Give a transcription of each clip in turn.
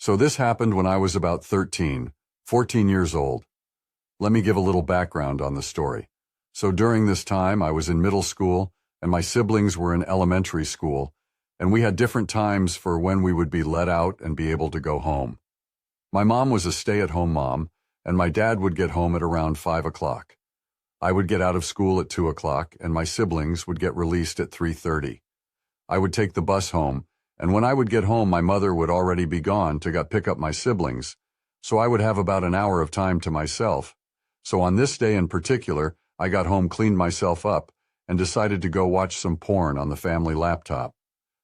So this happened when I was about 13, 14 years old. Let me give a little background on the story. So during this time, I was in middle school, and my siblings were in elementary school, and we had different times for when we would be let out and be able to go home. My mom was a stay-at-home mom, and my dad would get home at around 5 o'clock. I would get out of school at 2 o'clock, and my siblings would get released at 3:30. I would take the bus home, and when I would get home, my mother would already be gone to go pick up my siblings, so I would have about an hour of time to myself. So on this day in particular, I got home, cleaned myself up, and decided to go watch some porn on the family laptop.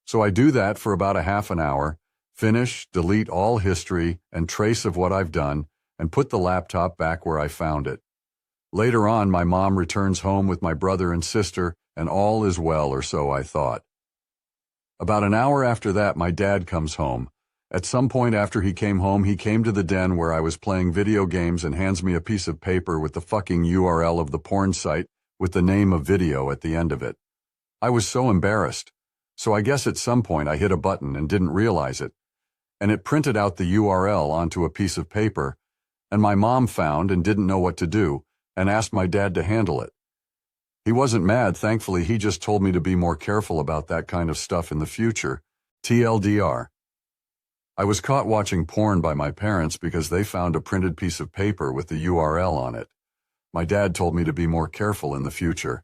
So I do that for about a half an hour, finish, delete all history and trace of what I've done, and put the laptop back where I found it. Later on, my mom returns home with my brother and sister, and all is well, or so I thought. About an hour after that, my dad comes home. At some point after he came home, he came to the den where I was playing video games and hands me a piece of paper with the fucking URL of the porn site with the name of video at the end of it. I was so embarrassed. So I guess at some point I hit a button and didn't realize it. And it printed out the URL onto a piece of paper, and my mom found and didn't know what to do and asked my dad to handle it. He wasn't mad, thankfully. He just told me to be more careful about that kind of stuff in the future. TLDR. I was caught watching porn by my parents because they found a printed piece of paper with the URL on it. My dad told me to be more careful in the future.